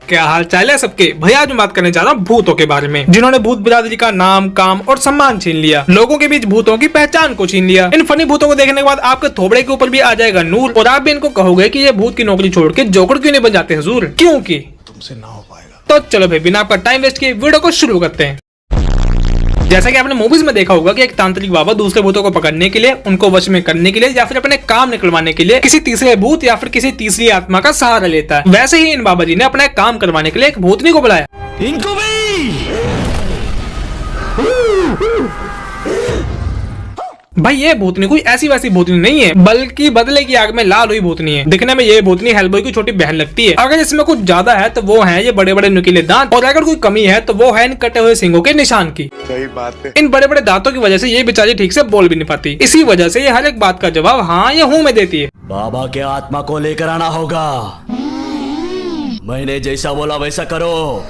क्या हाल चाल है सबके। भैया आज मैं बात करने जा रहा हूँ भूतों के बारे में, जिन्होंने भूत बिरादरी का नाम, काम और सम्मान छीन लिया। लोगों के बीच भूतों की पहचान को छीन लिया। इन फनी भूतों को देखने के बाद आपके थोबड़े के ऊपर भी आ जाएगा नूर और आप भी इनको कहोगे कि ये भूत की नौकरी छोड़ के जोकर क्यों नहीं बन जाते हुजूर, क्योंकि तुमसे ना हो पाएगा। तो चलो भाई बिना आपका टाइम वेस्ट किए वीडियो को शुरू करते हैं। जैसा कि आपने मूवीज में देखा होगा कि एक तांत्रिक बाबा दूसरे भूतों को पकड़ने के लिए, उनको वश में करने के लिए या फिर अपने काम निकलवाने के लिए किसी तीसरे भूत या फिर किसी तीसरी आत्मा का सहारा लेता है। वैसे ही इन बाबा जी ने अपना काम करवाने के लिए एक भूतनी को बुलाया। इनको भी भाई ये भूतनी कोई ऐसी वैसी भूतनी नहीं है, बल्कि बदले की आग में लाल हुई भूतनी है। दिखने में ये भूतनी हेलबॉय की छोटी बहन लगती है। अगर इसमें कुछ ज्यादा है तो वो है ये बड़े बड़े नुकीले दांत, और अगर कोई कमी है तो वो है इन कटे हुए सींगों के निशान की। सही बात है। इन बड़े बड़े दांतों की वजह से ये बेचारी ठीक से बोल भी नहीं पाती। इसी वजह से ये हर एक बात का जवाब हाँ या हूँ में देती है। बाबा के आत्मा को लेकर आना होगा। मैंने जैसा बोला वैसा करो।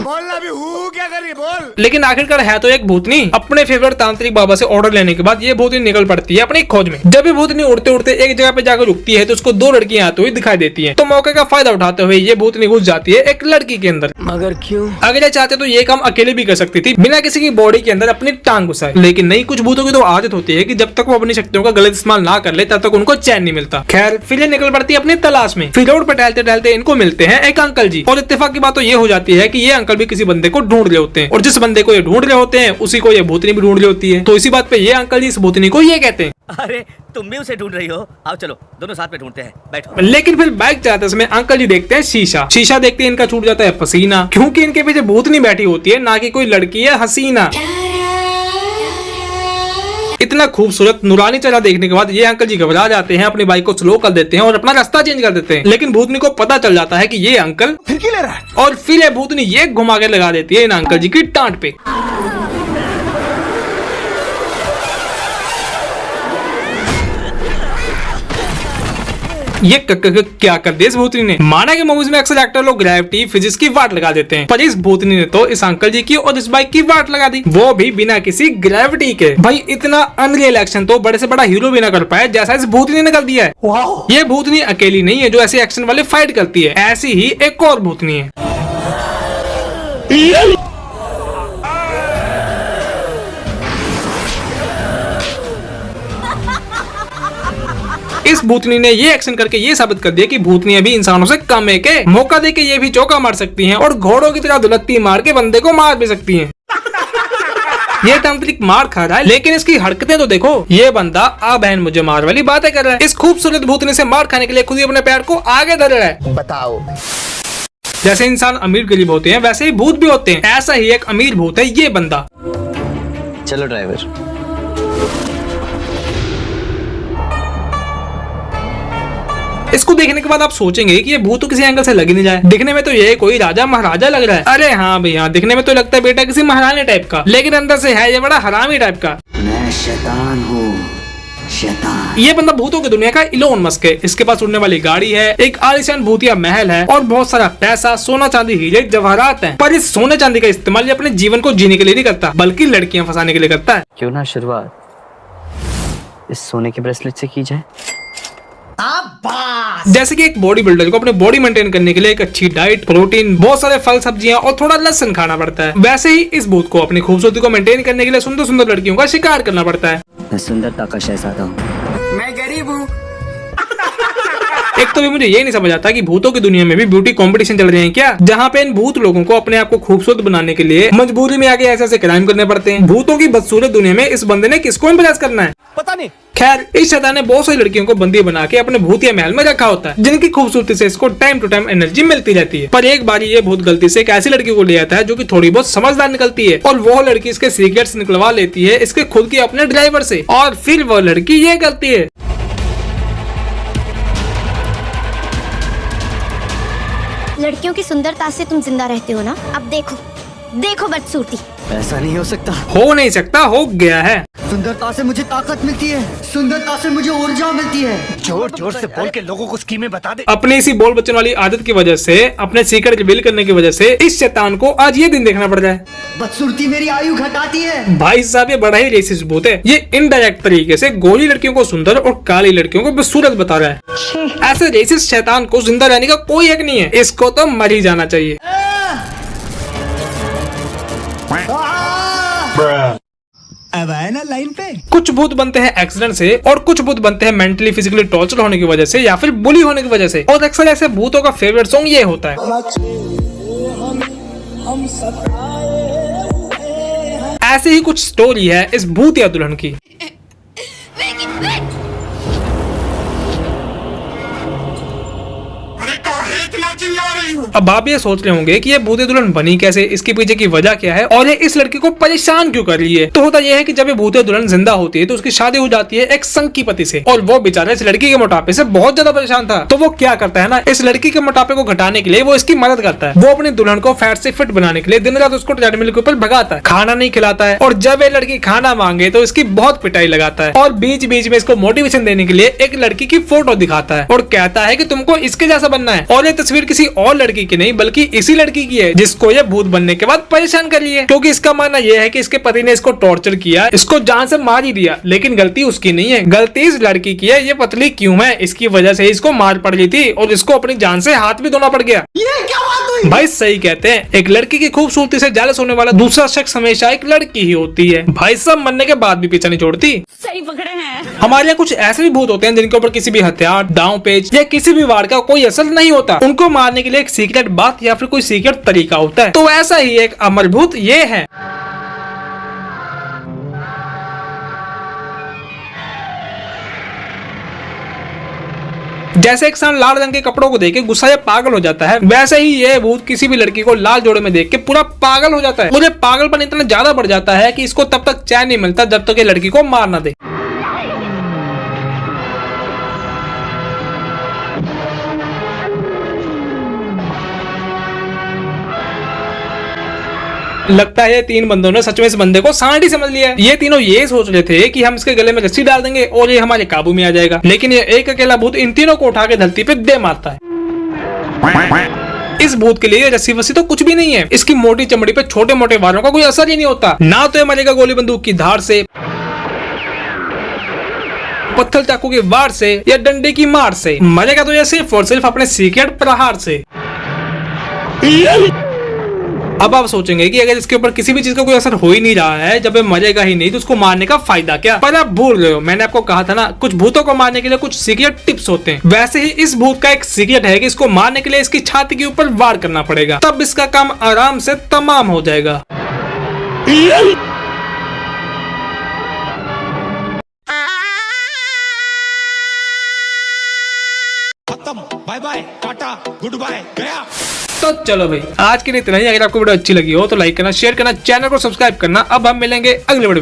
बोलना भी हूँ, क्या करिए बोल। लेकिन आखिरकार है तो एक भूतनी। अपने फेवरेट तांत्रिक बाबा से ऑर्डर लेने के बाद ये भूतनी निकल पड़ती है अपनी खोज में। जब ये भूतनी उड़ते उड़ते एक जगह पे जाकर रुकती है तो उसको दो लड़कियां आती हुई दिखाई देती हैं। तो मौके का फायदा उठाते हुए ये भूतनी घुस जाती है एक लड़की के अंदर। मगर क्यों? अगर ये चाहते तो ये काम अकेले भी कर सकती थी बिना किसी की बॉडी के अंदर अपनी टांग घुसाए, लेकिन नहीं, कुछ भूतों की तो आदत होती है कि जब तक वो अपनी शक्तियों का गलत इस्तेमाल ना कर ले तब तक उनको चैन नहीं मिलता। खैर फिर ये निकल पड़ती है अपनी तलाश में। फिर रोड पर टहलते टहलते इनको मिलते हैं एक अंकल जी, और इत्तेफाक की बात तो ये हो जाती है कि ये अंकल भी किसी बंदे को ढूंढ रहे होते हैं, और जिस बंदे को ये ढूंढ रहे होते हैं उसी को ये भूतनी भी ढूंढ रही होती है। तो इसी बात पे ये अंकल जी इस भूतनी को ये कहते हैं, अरे तुम भी उसे ढूंढ रही हो, आओ चलो दोनों साथ में ढूंढते हैं, बैठो। लेकिन फिर बाइक चलाते समय अंकल जी देखते हैं शीशा। शीशा देखते ही इनका छूट जाता है पसीना, क्योंकि इनके पीछे भूतनी बैठी होती है, ना कि कोई लड़की है हसीना। इतना खूबसूरत नूरानी चेहरा देखने के बाद ये अंकल जी घबरा जाते हैं, अपनी बाइक को स्लो कर देते हैं और अपना रास्ता चेंज कर देते हैं। लेकिन भूतनी को पता चल जाता है कि ये अंकल फिर क्यों ले रहा है? और फिर ये भूतनी ये घुमा के लगा देती है इन अंकल जी की टांट पे। ये क्या कर दिया इस भूतनी ने। माना कि मूवीज में अक्सर एक्टर लोग ग्रेविटी फिजिक्स की वाट लगा देते हैं, पर इस भूतनी ने तो इस अंकल जी की और इस बाइक की वाट लगा दी, वो भी बिना किसी ग्रेविटी के। भाई इतना अनरियल एक्शन तो बड़े से बड़ा हीरो भी ना कर पाए जैसा इस भूतनी ने कर दिया है। ये भूतनी अकेली नहीं है जो ऐसे एक्शन वाले फाइट करती है, ऐसी ही एक और भूतनी है। इस भूतनी ने ये एक्शन करके ये साबित कर दिया कि भूतनी भी इंसानों से कम है के। मौका देके ये भी चौका मार सकती हैं और घोड़ों की तरह दुलत्ती मार के बंदे को मार भी सकती हैं। ये तांत्रिक मार खा रहा है लेकिन इसकी हरकतें तो देखो। ये बंदा आ बहन मुझे मार वाली बातें कर रहा है। इस खूबसूरत भूतनी से मार खाने के लिए खुद ही अपने पैर को आगे धर रहा है। बताओ। जैसे इंसान अमीर गरीब होते हैं वैसे ही भूत भी होते हैं। ऐसा ही एक अमीर भूत है ये बंदा। चलो ड्राइवर। इसको देखने के बाद आप सोचेंगे कि ये भूत तो किसी एंगल से लग ही नहीं जाए। दिखने में तो ये कोई राजा महाराजा लग रहा है। अरे हाँ भैया, दिखने में तो लगता है बेटा किसी महारानी टाइप का, लेकिन अंदर से है ये बड़ा हरामी टाइप का। मैं शैतान हूँ, शैतान। ये बंदा भूतों की दुनिया का इलोन मस्क है। इसके पास उड़ने वाली गाड़ी है, एक आलीशान भूतिया महल है और बहुत सारा पैसा, सोना चांदी, हीरे जवाहरात हैं। पर इस सोने चांदी का इस्तेमाल ये अपने जीवन को जीने के लिए नहीं करता, बल्कि लड़कियां फंसाने के लिए करता है। क्यों ना शुरुआत इस सोने के ब्रेसलेट से की जाए। जैसे कि एक बॉडी बिल्डर को अपने बॉडी मेंटेन करने के लिए एक अच्छी डाइट, प्रोटीन, बहुत सारे फल सब्जियां और थोड़ा लहसुन खाना पड़ता है, वैसे ही इस भूत को अपनी खूबसूरती को मेंटेन करने के लिए सुंदर सुंदर लड़कियों का शिकार करना पड़ता है। मैं सुंदरता का शहजादा हूँ। मैं गरीब हूँ। एक तो भी मुझे ये नहीं समझ आता कि भूतों की दुनिया में भी ब्यूटी कंपटीशन चल रहे हैं क्या, जहाँ पे इन भूत लोगों को अपने आप को खूबसूरत बनाने के लिए मजबूरी में आगे ऐसे क्राइम करने पड़ते हैं। भूतों की बदसूरत दुनिया में इस बंदे ने किसको इम्प्रेस करना है पता नहीं। खैर इस शैतान ने बहुत सारी लड़कियों को बंदी बना के अपने भूतिया महल में रखा होता है, जिनकी खूबसूरती से इसको टाइम टू टाइम एनर्जी मिलती रहती है। पर एक बार ये भूत गलती से एक ऐसी लड़की को ले आता है जो कि थोड़ी बहुत समझदार निकलती है, और वो लड़की इसके सीक्रेट्स निकलवा लेती है इसके खुद के अपने ड्राइवर से, और फिर वो लड़की ये करती है। लड़कियों की सुंदरता से तुम जिंदा रहते हो ना। अब देखो देखो बदसूरती। ऐसा नहीं हो सकता। हो नहीं सकता, हो गया है। सुंदरता से मुझे ताकत मिलती है, सुंदरता से मुझे ऊर्जा मिलती है। जोर जोर से बोल के लोगों को स्कीमें बता दे। अपनी इसी बोल बच्चन वाली आदत की वजह से, अपने सीक्रेट रिवील करने की वजह से इस शैतान को आज ये दिन देखना पड़ रहा है। बदसूरती मेरी आयु घटाती है। भाई साहब ये बड़ा ही रेसिस्ट भूत है। ये इनडायरेक्ट तरीके से गोरी लड़कियों को सुंदर और काली लड़कियों को बदसूरत बता रहा है। ऐसे रेसिस्ट शैतान को जिंदा रहने का कोई हक नहीं है, इसको तो मर ही जाना चाहिए। अब आए ना लाइन पे। कुछ भूत बनते हैं एक्सीडेंट से और कुछ भूत बनते हैं मेंटली फिजिकली टॉर्चर होने की वजह से या फिर बुली होने की वजह से। और अक्सर ऐसे भूतों का फेवरेट सॉन्ग ये होता है। ऐसे ही कुछ स्टोरी है इस भूत या दुल्हन की। अब आप ये सोच रहे होंगे कि ये भूत दुल्हन बनी कैसे, इसके पीछे की वजह क्या है और ये इस लड़की को परेशान क्यों कर रही है। तो होता यह है कि जब ये भूत दुल्हन जिंदा होती है तो उसकी शादी हो जाती है एक संकी पति से, और वो बेचारा इस लड़की के मोटापे से बहुत ज्यादा परेशान था। तो वो क्या करता है ना, इस लड़की के मोटापे को घटाने के लिए वो इसकी मदद करता है। वो अपनी दुल्हन को फैट से फिट बनाने के लिए दिन रात उसको ट्रेडमिल के ऊपर भगाता है, खाना नहीं खिलाता है, और जब ये लड़की खाना मांगे तो इसकी बहुत पिटाई लगाता है, और बीच बीच में इसको मोटिवेशन देने के लिए एक लड़की की फोटो दिखाता है और कहता है कि तुमको इसके जैसा बनना है। और ये तस्वीर किसी और लड़की की नहीं बल्कि इसी लड़की की है जिसको ये भूत बनने के बाद परेशान कर रही है। क्योंकि इसका मानना यह है कि इसके पति ने इसको टॉर्चर किया, इसको जान से मार ही दिया, लेकिन गलती उसकी नहीं है, गलती इस लड़की की है। ये पतली क्यों है, इसकी वजह से इसको मार पड़ रही थी और इसको अपनी जान से हाथ भी धोना पड़ गया। ये क्या बात हुई? भाई सही कहते हैं, एक लड़की की खूबसूरती से जेलस होने वाला दूसरा शख्स हमेशा एक लड़की ही होती है। भाई सब मरने के बाद भी पीछा नहीं छोड़ती। सही पकड़े हैं। हमारे यहाँ कुछ ऐसे भी भूत होते हैं जिनके ऊपर किसी भी हथियार, दांव पेच या किसी भी वार का कोई असर नहीं होता। उनको मारने के लिए एक सीक्रेट बात या फिर कोई सीक्रेट तरीका होता है। तो ऐसा ही एक अमर भूत ये है। जैसे एक इंसान लाल रंग के कपड़ों को देख के गुस्सा या पागल हो जाता है, वैसे ही ये भूत किसी भी लड़की को लाल जोड़े में देख के पूरा पागल हो जाता है। मुझे पागलपन इतना ज्यादा बढ़ जाता है कि इसको तब तक चैन नहीं मिलता जब तक ये लड़की को मार ना दे। लगता है ये तीन बंदों ने सच में इस बंदे को सांड ही समझ लिया है। ये तीनों ये सोच रहे थे कि हम इसके गले में रस्सी डाल देंगे और ये हमारे काबू में आ जाएगा, लेकिन ये एक अकेला भूत इन तीनों को उठा के धरती पे दे मारता है। इस भूत के लिए रस्सी वस्सी तो कुछ भी नहीं है। इसकी मोटी चमड़ी पे छोटे मोटे वारों का कोई असर ही नहीं होता। ना तो ये मरेगा गोली बंदूक की धार से, पत्थर चाकू की वार से या डंडे की मार से। मरेगा तो ये सिर्फ और सिर्फ अपने सीक्रेट प्रहार से। अब आप सोचेंगे कि अगर इसके ऊपर किसी भी चीज का कोई असर हो ही नहीं रहा है, जब ये मरेगा ही नहीं तो उसको मारने का फायदा क्या। पर आप भूल रहे हो, मैंने आपको कहा था ना कुछ भूतों को मारने के लिए कुछ सीक्रेट टिप्स होते हैं। वैसे ही इस भूत का एक सीक्रेट है कि इसको मारने के लिए इसकी छाती के ऊपर वार करना पड़ेगा, तब इसका काम आराम से तमाम हो जाएगा। Bye bye tata goodbye गया। तो चलो भाई आज के लिए इतना ही। अगर आपको वीडियो अच्छी लगी हो तो लाइक करना, शेयर करना, चैनल को सब्सक्राइब करना। अब हम मिलेंगे अगले वीडियो में।